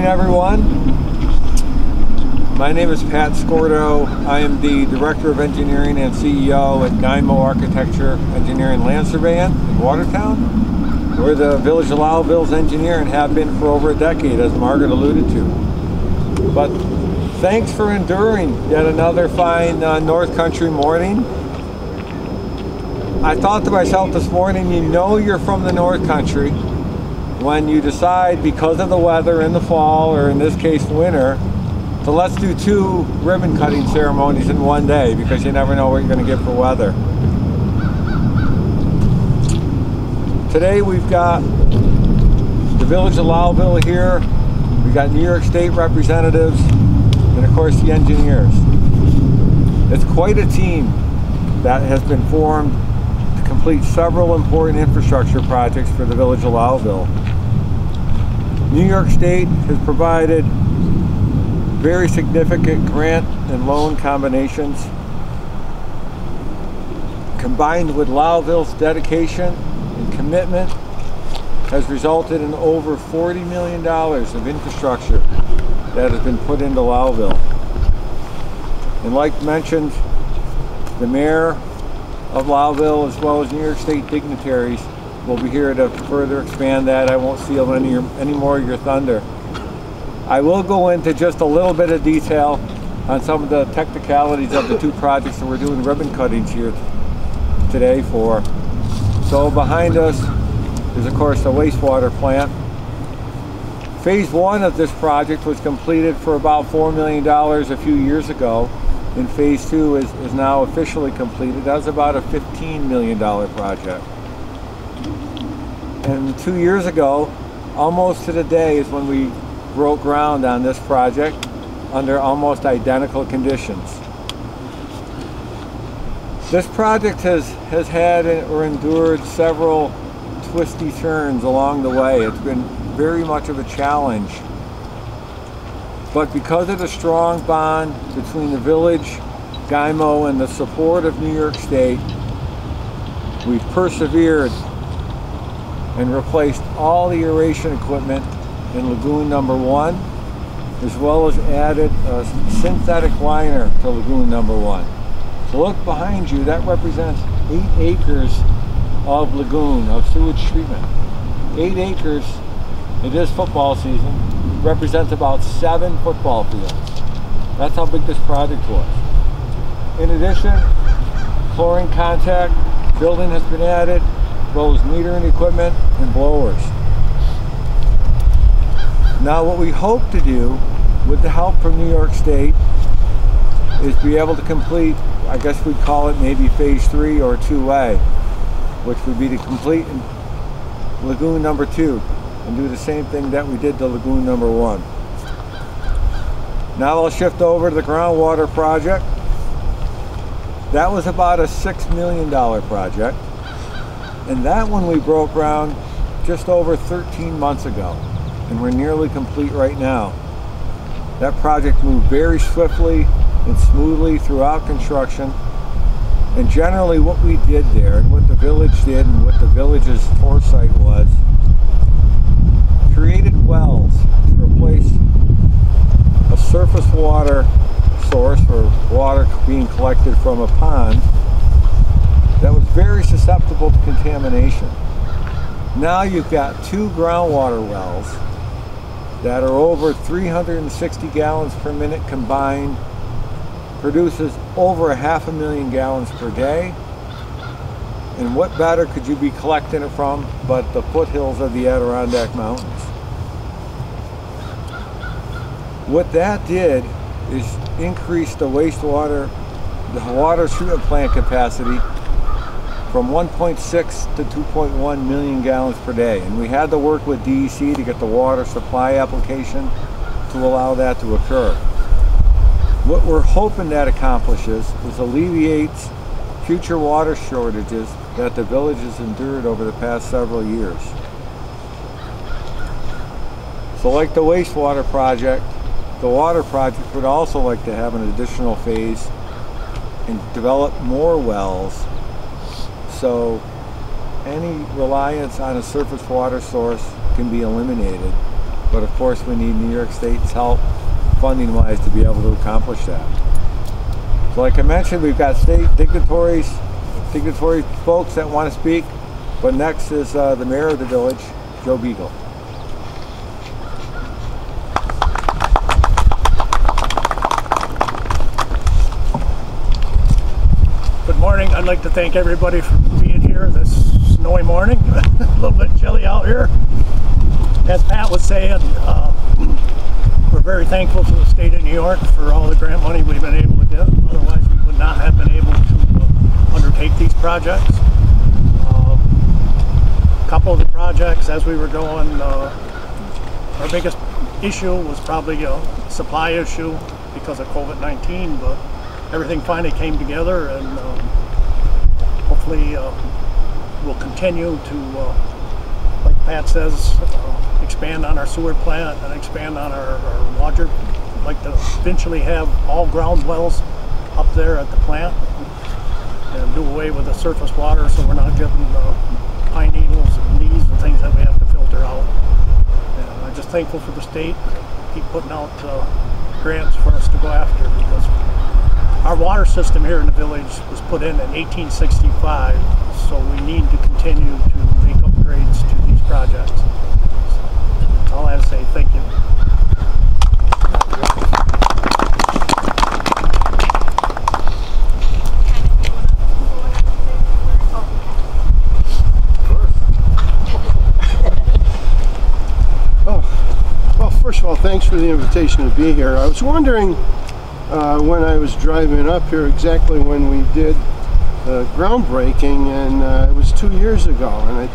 morning, everyone. My name is Pat Scordo. I am the Director of Engineering and CEO at GYMO Architecture, Engineering, Land Surveying in Watertown. We're the Village of Lowville's engineer and have been for over a decade, as Margaret alluded to. But thanks for enduring yet another fine North Country morning. I thought to myself this morning, you know you're from the North Country when you decide, because of the weather in the fall, or in this case winter, so let's do 2 ribbon cutting ceremonies in one day, because you never know what you're going to get for weather. Today we've got the Village of Lowville here, we've got New York State representatives, and of course the engineers. It's quite a team that has been formed to complete several important infrastructure projects for the Village of Lowville. New York State has provided very significant grant and loan combinations. Combined with Lowville's dedication and commitment has resulted in over $40 million of infrastructure that has been put into Lowville. And like mentioned, the mayor of Lowville as well as New York State dignitaries will be here to further expand that. I won't steal any more of your thunder. I will go into just a little bit of detail on some of the technicalities of the 2 projects that we're doing ribbon cuttings here today for. So behind us is of course the wastewater plant. Phase 1 of this project was completed for about $4 million a few years ago, and phase 2 is now officially completed. That's about a $15 million project. And 2 years ago, almost to the day, is when we broke ground on this project under almost identical conditions. This project has had or endured several twisty turns along the way. It's been very much of a challenge. But because of the strong bond between the village, GYMO, and the support of New York State, we've persevered and replaced all the aeration equipment in Lagoon number 1, as well as added a synthetic liner to Lagoon number 1. So look behind you, that represents 8 acres of lagoon, of sewage treatment. 8 acres in this football season represents about 7 football fields. That's how big this project was. In addition, chlorine contact building has been added, as well as metering equipment and blowers. Now what we hope to do, with the help from New York State, is be able to complete, I guess we'd call it maybe phase 3 or 2A, which would be to complete Lagoon number 2 and do the same thing that we did to Lagoon number 1. Now I'll shift over to the groundwater project. That was about a $6 million project, and that one we broke ground just over 13 months ago, and we're nearly complete right now. That project moved very swiftly and smoothly throughout construction, and generally what we did there, and what the village did, and what the village's foresight was, created wells to replace a surface water source, or water being collected from a pond, that was very susceptible to contamination. Now you've got 2 groundwater wells that are over 360 gallons per minute combined, produces over 500,000 gallons per day. And what better could you be collecting it from but the foothills of the Adirondack Mountains? What that did is increase the wastewater, the water treatment plant capacity from 1.6 to 2.1 million gallons per day. And we had to work with DEC to get the water supply application to allow that to occur. What we're hoping that accomplishes is alleviates future water shortages that the village has endured over the past several years. So like the wastewater project, the water project would also like to have an additional phase and develop more wells, so any reliance on a surface water source can be eliminated But of course, we need New York State's help funding-wise to be able to accomplish that. So like I mentioned, we've got state dignitary folks that want to speak, but next is the mayor of the village, Joe Beagle. Good morning. I'd like to thank everybody for being here this snowy morning. A little bit chilly out here. As Pat was saying, we're very thankful to the state of New York for all the grant money we've been able to get. Otherwise, we would not have been able to undertake these projects. A couple of the projects, as we were going, our biggest issue was probably a supply issue because of COVID-19, but everything finally came together, and hopefully we'll continue to, like Pat says, expand on our sewer plant and expand on our water. I'd like to eventually have all ground wells up there at the plant and do away with the surface water, so we're not getting pine needles and leaves and things that we have to filter out. And I'm just thankful for the state to keep putting out grants for us to go after, because our water system here in the village was put in 1865, so we need to continue to make upgrades to these projects. That's all I have to say. Thank you. Well, first of all, thanks for the invitation to be here. I was wondering when I was driving up here exactly when we did groundbreaking, and it was 2 years ago, and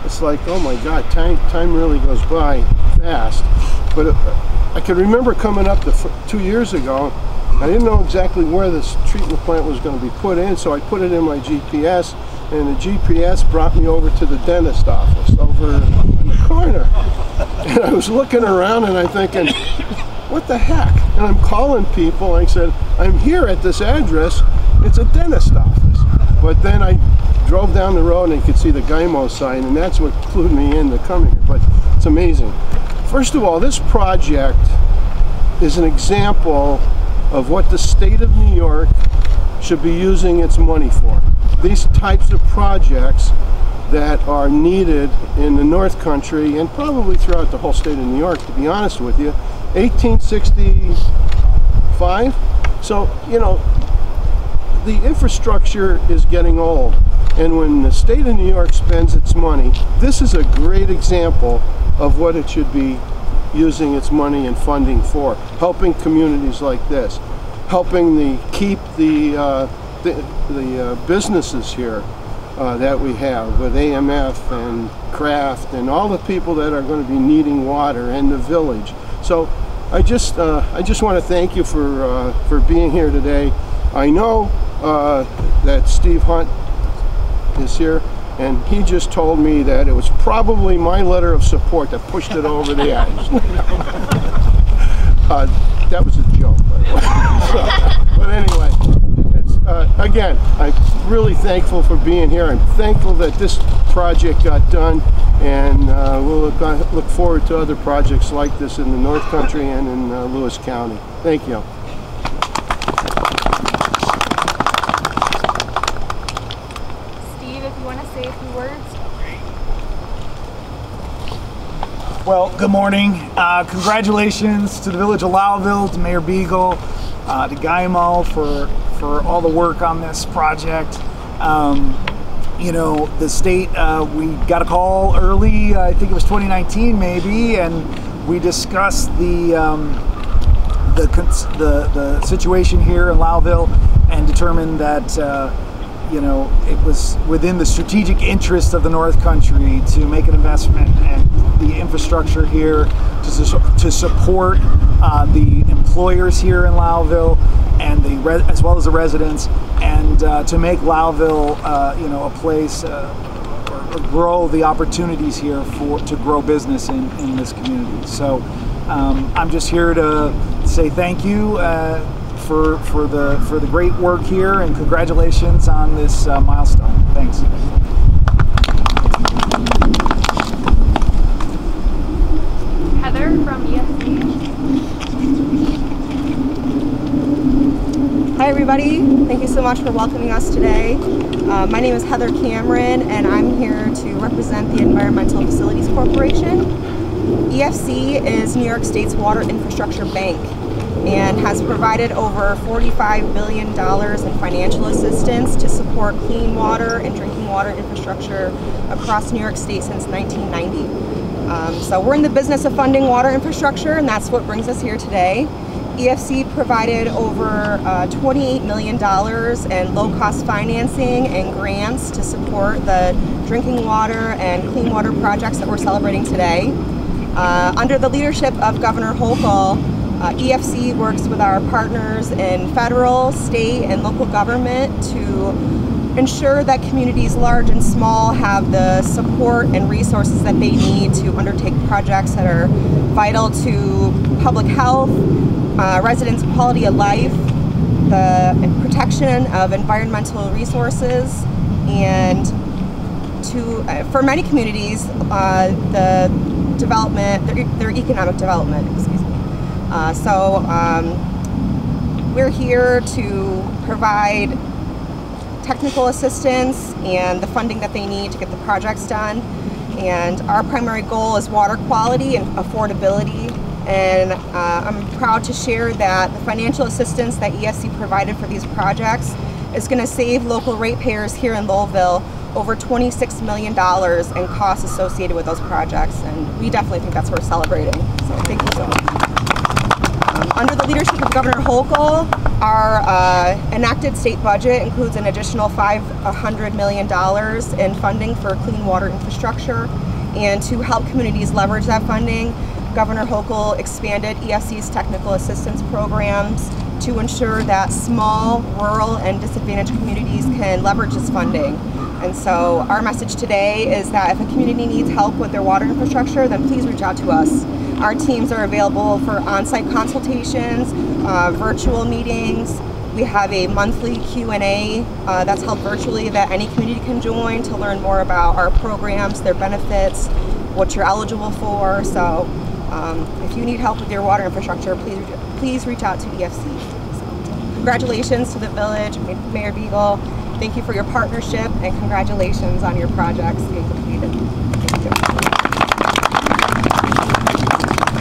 it's like, oh my God, time really goes by fast. But I could remember coming up 2 years ago. I didn't know exactly where this treatment plant was going to be put in, so I put it in my GPS, and the GPS brought me over to the dentist office over in the corner. And I was looking around and I'm thinking, what the heck? And I'm calling people. I said, I'm here at this address. It's a dentist office. But then I drove down the road and you could see the GYMO sign, and that's what clued me into coming here. But it's amazing. First of all, this project is an example of what the state of New York should be using its money for. These types of projects that are needed in the North Country and probably throughout the whole state of New York, to be honest with you. 1865, so you know, the infrastructure is getting old, and when the state of New York spends its money, this is a great example of what it should be using its money and funding for, helping communities like this, helping keep the businesses here that we have with AMF and Craft and all the people that are going to be needing water, and the village. So I just want to thank you for being here today. I know that Steve Hunt is here, and he just told me that it was probably my letter of support that pushed it over the edge. That was a joke, by the way. But anyway, again, I'm really thankful for being here. I'm thankful that this project got done, and we'll look forward to other projects like this in the North Country and in Lewis County. Thank you. Steve, if you want to say a few words. Well, good morning. Congratulations to the Village of Lowville, to Mayor Beagle, to GYMO for all the work on this project. You know, the state, we got a call early, I think it was 2019 maybe, and we discussed the situation here in Lowville and determined that you know, it was within the strategic interest of the North Country to make an investment and the infrastructure here to support the employers here in Lowville and as well as the residents, and to make Lowville you know, a place or grow the opportunities here to grow business in this community. So I'm just here to say thank you for the great work here, and congratulations on this milestone. Thanks. Heather from Hi everybody, thank you so much for welcoming us today. My name is Heather Cameron and I'm here to represent the Environmental Facilities Corporation. EFC is New York State's water infrastructure bank and has provided over $45 billion in financial assistance to support clean water and drinking water infrastructure across New York State since 1990. So we're in the business of funding water infrastructure, and that's what brings us here today. EFC provided over $28 million in low-cost financing and grants to support the drinking water and clean water projects that we're celebrating today. Under the leadership of Governor Hochul, EFC works with our partners in federal, state, and local government to ensure that communities large and small have the support and resources that they need to undertake projects that are vital to public health, residents' quality of life, the protection of environmental resources, and for many communities, the development, their economic development, excuse me. We're here to provide technical assistance and the funding that they need to get the projects done. And our primary goal is water quality and affordability. And I'm proud to share that the financial assistance that EFC provided for these projects is going to save local ratepayers here in Lowville over $26 million in costs associated with those projects. And we definitely think that's worth celebrating. So thank you so much. Under the leadership of Governor Hochul, our enacted state budget includes an additional $500 million in funding for clean water infrastructure. And to help communities leverage that funding, Governor Hochul expanded EFC's technical assistance programs to ensure that small, rural, and disadvantaged communities can leverage this funding. And so our message today is that if a community needs help with their water infrastructure, then please reach out to us. Our teams are available for on-site consultations, virtual meetings. We have a monthly Q&A that's held virtually that any community can join to learn more about our programs, their benefits, what you're eligible for. So if you need help with your water infrastructure, please reach out to EFC. So, congratulations to the Village, Mayor Beagle. Thank you for your partnership and congratulations on your projects being completed. Thank you.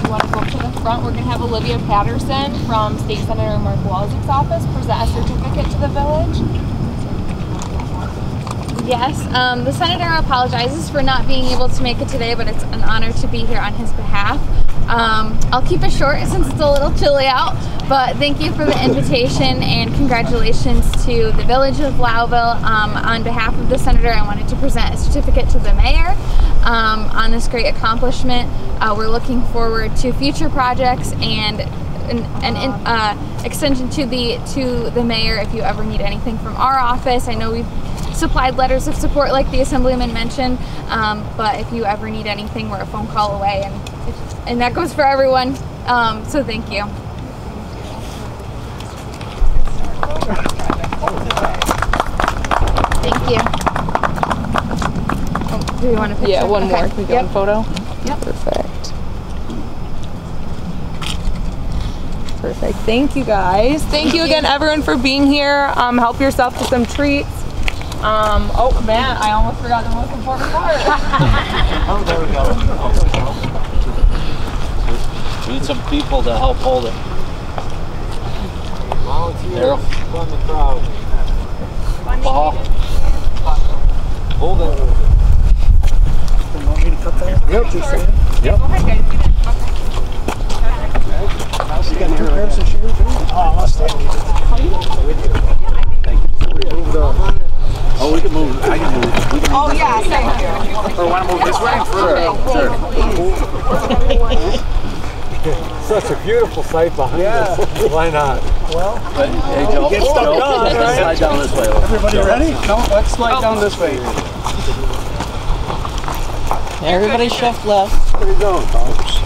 You want to go to the front? We're going to have Olivia Patterson from State Senator Mark Walczyk's office present a certificate to the Village. Yes, the Senator apologizes for not being able to make it today, but it's an honor to be here on his behalf. I'll keep it short since it's a little chilly out, but thank you for the invitation and congratulations to the Village of Lowville. On behalf of the Senator, I wanted to present a certificate to the Mayor on this great accomplishment. We're looking forward to future projects and an extension to the Mayor if you ever need anything from our office. I know we've supplied letters of support like the Assemblyman mentioned, but if you ever need anything, we're a phone call away, and that goes for everyone. So thank you. Thank you. Oh, do you want a picture? Yeah, one more. Okay. Can we get one photo? Yep. Perfect. Thank you guys. Thank you again, everyone, for being here. Help yourself to some treats. Oh man, I almost forgot the most important part. Oh, there we go. We need some people to help hold it. Volunteers from the crowd. Hold it. You want me to cut that? Yep. Just say it. Yep. Go ahead, guys. You got two pairs of shoes? Oh, I'll stand with you. Thank you. Oh, we can move. I can move. We can move. Oh yeah, thank you. Or want to move this way? Sure. Such a beautiful sight behind us. Why not? Well, Hey, Joe. get stuck Joe, on, let's right? slide down this way. Everybody ready? No, let's slide down this way. Everybody shift left. Where you going, folks?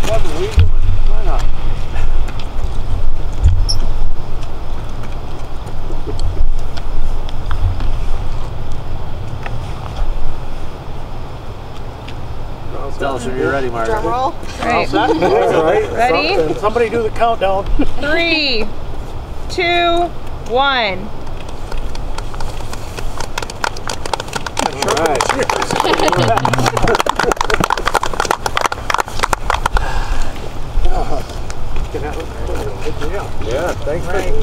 What are we doing? Why not? Tell us when you're ready, Mark. Drum roll. Right. All right. Ready? Somebody do the countdown. 3, 2, 1. All right. Yeah, thanks for